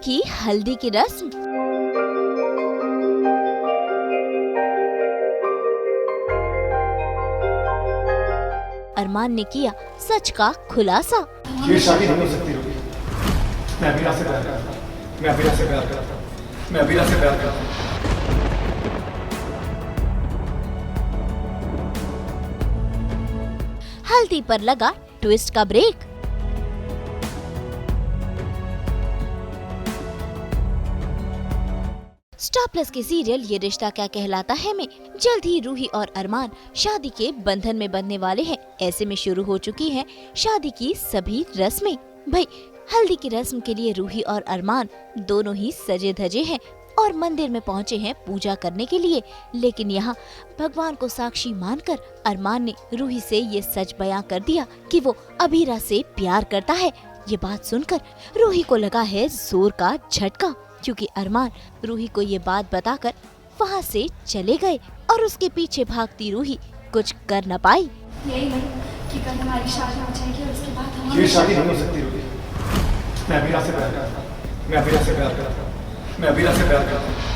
की हल्दी की रस्म। अरमान ने किया सच का खुलासा। ये शादी नहीं हो सकती रूही। मैं अबीरा से प्यार करता हूँ। मैं अबीरा से प्यार करता हूँ। मैं अबीरा से प्यार करता हूँ। हल्दी पर लगा ट्विस्ट का ब्रेक। स्टार प्लस के सीरियल ये रिश्ता क्या कहलाता है में जल्द ही रूही और अरमान शादी के बंधन में बंधने वाले हैं। ऐसे में शुरू हो चुकी हैं शादी की सभी रस्में। भाई हल्दी की रस्म के लिए रूही और अरमान दोनों ही सजे धजे हैं और मंदिर में पहुंचे हैं पूजा करने के लिए। लेकिन यहाँ भगवान को साक्षी मानकर अरमान ने रूही से ये सच बयां कर दिया कि वो अबीरा से प्यार करता है। ये बात सुनकर रूही को लगा है जोर का झटका, क्योंकि अरमान रूही को ये बात बताकर वहाँ से चले गए और उसके पीछे भागती रूही कुछ कर न पाई। यही नहीं कि कल हमारी शादी हो जाएगी और उसके बाद हम ये शादी नहीं हो सकती रूही। मैं अबीरा से प्यार करता हूँ। मैं अबीरा से प्यार करता हूँ। मैं अबीरा से प्यार करता हूँ।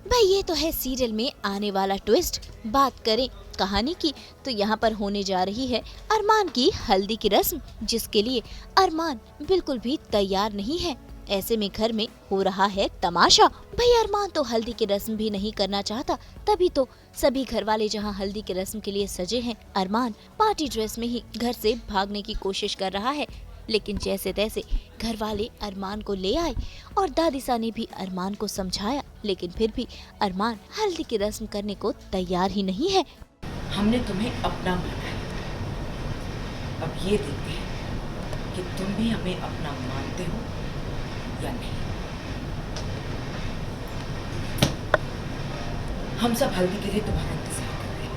भाई ये तो है सीरियल में आने वाला ट्विस्ट। बात करें कहानी की तो यहाँ पर होने जा रही है अरमान की हल्दी की रस्म, जिसके लिए अरमान बिल्कुल भी तैयार नहीं है। ऐसे में घर में हो रहा है तमाशा। भाई अरमान तो हल्दी की रस्म भी नहीं करना चाहता, तभी तो सभी घर वाले जहाँ हल्दी की रस्म के लिए सजे हैं, अरमान पार्टी ड्रेस में ही घर से भागने की कोशिश कर रहा है। लेकिन जैसे तैसे घर वाले अरमान को ले आए और दादीसा ने भी अरमान को समझाया, लेकिन फिर भी अरमान हल्दी की रस्म करने को तैयार ही नहीं है। हमने तुम्हें अपना माना है, अब ये देखते हैं कि तुम भी हमें अपना मानते हो या नहीं। हम सब हल्दी के लिए तुम्हारा इंतजार कर रहे हैं।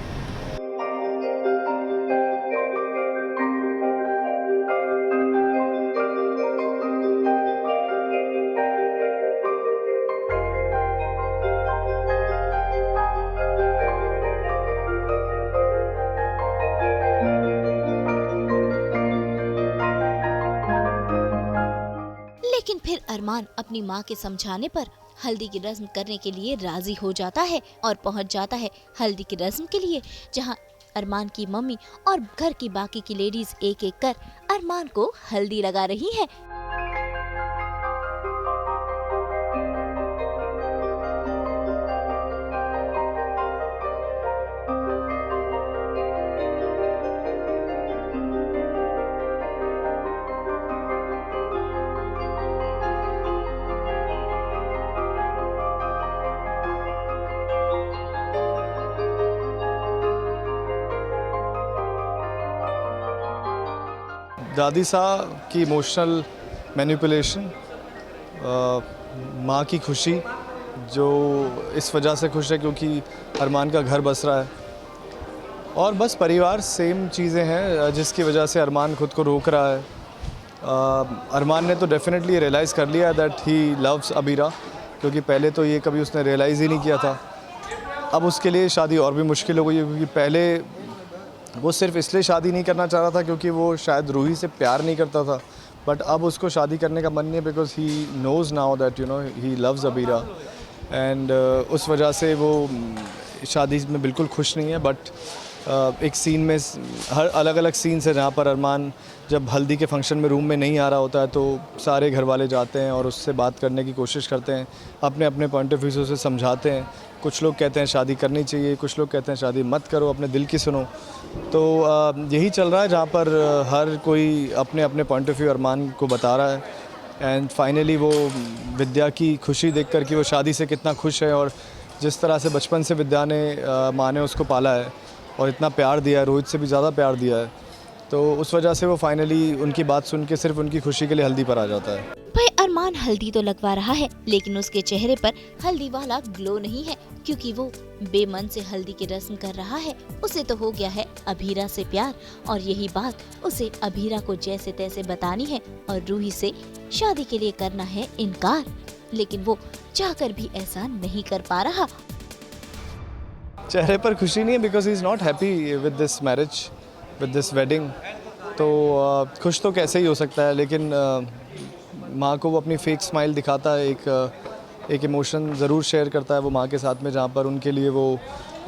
लेकिन फिर अरमान अपनी माँ के समझाने पर हल्दी की रस्म करने के लिए राजी हो जाता है और पहुँच जाता है हल्दी की रस्म के लिए, जहाँ अरमान की मम्मी और घर की बाकी की लेडीज एक एक कर अरमान को हल्दी लगा रही हैं। दादीसा की इमोशनल मैनिपुलेशन, माँ की खुशी जो इस वजह से खुश है क्योंकि अरमान का घर बस रहा है, और बस परिवार सेम चीज़ें हैं जिसकी वजह से अरमान खुद को रोक रहा है। अरमान ने तो डेफिनेटली रियलाइज़ कर लिया दैट ही लव्स अबीरा, क्योंकि पहले तो ये कभी उसने रियलाइज़ ही नहीं किया था। अब उसके लिए शादी और भी मुश्किल हो गई है, क्योंकि पहले वो सिर्फ इसलिए शादी नहीं करना चाह रहा था क्योंकि वो शायद रूही से प्यार नहीं करता था, बट अब उसको शादी करने का मन नहीं है because he knows now that he loves Abira, and उस वजह से वो शादी में बिल्कुल खुश नहीं है। बट एक सीन में हर अलग अलग सीन्स है जहाँ पर अरमान जब हल्दी के फंक्शन में रूम में नहीं आ रहा होता है तो सारे घर वाले जाते हैं और उससे बात करने की कोशिश करते हैं, अपने अपने पॉइंट ऑफ व्यू से समझाते हैं। कुछ लोग कहते हैं शादी करनी चाहिए, कुछ लोग कहते हैं शादी मत करो, अपने दिल की सुनो। तो यही चल रहा है जहाँ पर हर कोई अपने अपने पॉइंट ऑफ व्यू अरमान को बता रहा है, एंड फाइनली वो विद्या की खुशी देख कर कि वो शादी से कितना खुश है, और जिस तरह से बचपन से विद्या ने माँ ने उसको पाला है और इतना प्यार दिया है, रोहित से भी ज़्यादा प्यार दिया है, तो उस वजह से वो फाइनली उनकी बात सुन के सिर्फ उनकी खुशी के लिए हल्दी पर आ जाता है। भाई अरमान हल्दी तो लगवा रहा है, लेकिन उसके चेहरे पर हल्दी वाला ग्लो नहीं है, क्योंकि वो बेमन से हल्दी की रस्म कर रहा है। उसे तो हो गया है अभीरा से प्यार, और यही बात उसे अभीरा को जैसे तैसे बतानी है और रूही से शादी के लिए करना है इनकार, लेकिन वो चाहकर भी ऐसा नहीं कर पा रहा। चेहरे पर खुशी नहीं है because he is not happy with this marriage, with this wedding. तो खुश तो कैसे ही हो सकता है, लेकिन माँ को वो अपनी फेक स्माइल दिखाता है, एक इमोशन ज़रूर शेयर करता है वो माँ के साथ में, जहाँ पर उनके लिए वो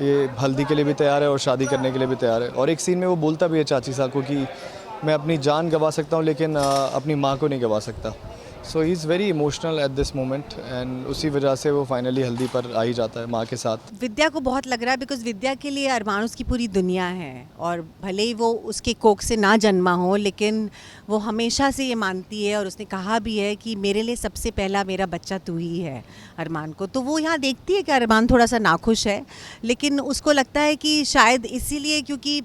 ये हल्दी के लिए भी तैयार है और शादी करने के लिए भी तैयार है। और एक सीन में वो बोलता भी है चाची साहब को कि मैं अपनी जान गंवा सकता हूँ लेकिन अपनी माँ को नहीं गंवा सकता। So he is very emotional at this moment and उसी वजह से वो फाइनली हल्दी पर आ ही जाता है माँ के साथ। विद्या को बहुत लग रहा है बिकॉज विद्या के लिए अरमान उसकी पूरी दुनिया है, और भले ही वो उसके कोख से ना जन्मा हो, लेकिन वो हमेशा से ये मानती है और उसने कहा भी है कि मेरे लिए सबसे पहला मेरा बच्चा तू ही है अरमान को। तो वो यहाँ देखती है कि अरमान थोड़ा सा नाखुश है, लेकिन उसको लगता है कि शायद इसीलिए क्योंकि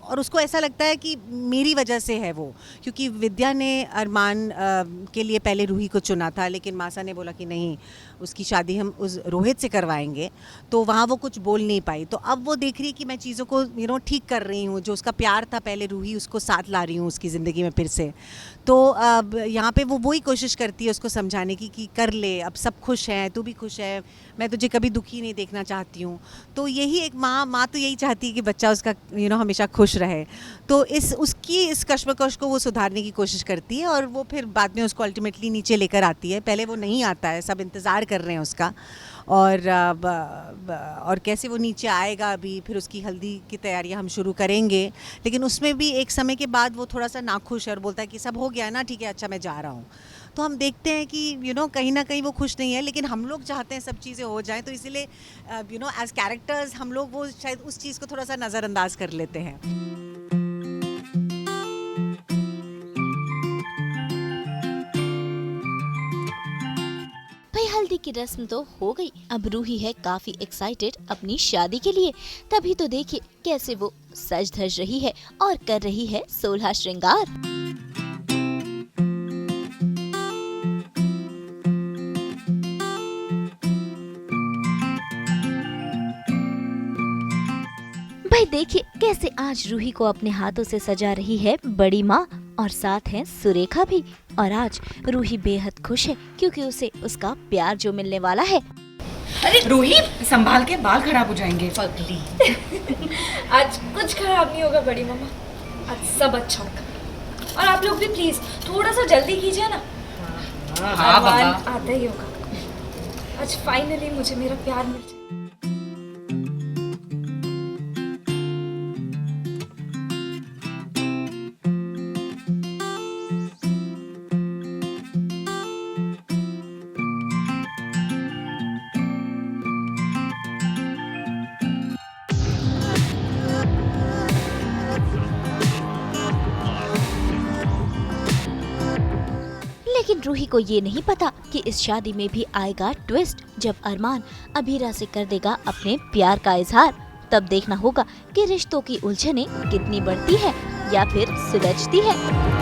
और उसको ऐसा लगता है कि मेरी वजह से है वो, क्योंकि विद्या ने अरमान के लिए पहले रूही को चुना था, लेकिन मासा ने बोला कि नहीं, उसकी शादी हम उस रोहित से करवाएंगे, तो वहाँ वो कुछ बोल नहीं पाई। तो अब वो देख रही है कि मैं चीज़ों को ठीक कर रही हूँ, जो उसका प्यार था पहले रूही, उसको साथ ला रही हूँ उसकी ज़िंदगी में फिर से। तो अब यहाँ पे वो वही कोशिश करती है उसको समझाने की कि कर ले, अब सब खुश हैं, तू भी खुश है, मैं तुझे कभी दुखी नहीं देखना चाहती हूँ। तो यही एक माँ तो यही चाहती है कि बच्चा उसका हमेशा खुश रहे। तो इस कश्मकश को वो सुधारने की कोशिश करती है, और वो फिर बाद में उसको अल्टीमेटली नीचे लेकर आती है। पहले वो नहीं आता है, सब इंतज़ार कर रहे हैं उसका, और कैसे वो नीचे आएगा अभी, फिर उसकी हल्दी की तैयारियां हम शुरू करेंगे। लेकिन उसमें भी एक समय के बाद वो थोड़ा सा नाखुश है और बोलता है कि सब हो गया ना, ठीक है, अच्छा मैं जा रहा हूँ। तो हम देखते हैं कि कहीं ना कहीं वो खुश नहीं है, लेकिन हम लोग चाहते हैं सब चीज़ें हो जाएं, तो इसीलिए एज कैरेक्टर्स हम लोग वो शायद उस चीज़ को थोड़ा सा नज़रअंदाज कर लेते हैं। हल्दी की रस्म तो हो गई, अब रूही है काफी एक्साइटेड अपनी शादी के लिए। तभी तो देखिए कैसे वो सज धज रही है और कर रही है 16 श्रृंगार। भाई देखिए कैसे आज रूही को अपने हाथों से सजा रही है बड़ी माँ, और साथ है सुरेखा भी। और आज रूही बेहद खुश है क्योंकि उसे उसका प्यार जो मिलने वाला है। अरे रूही, संभाल के, बाल खराब हो जाएंगे। पगली। आज कुछ खराब नहीं होगा बड़ी मम्मा, आज सब अच्छा होगा। और आप लोग भी प्लीज थोड़ा सा जल्दी कीजिए ना। हाँ बाबा, आता ही होगा। आज फाइनली मुझे मेरा प्यार मिल जाए। लेकिन रूही को ये नहीं पता कि इस शादी में भी आएगा ट्विस्ट, जब अरमान अभीरा से कर देगा अपने प्यार का इजहार। तब देखना होगा कि रिश्तों की उलझनें कितनी बढ़ती है या फिर सुलझती है।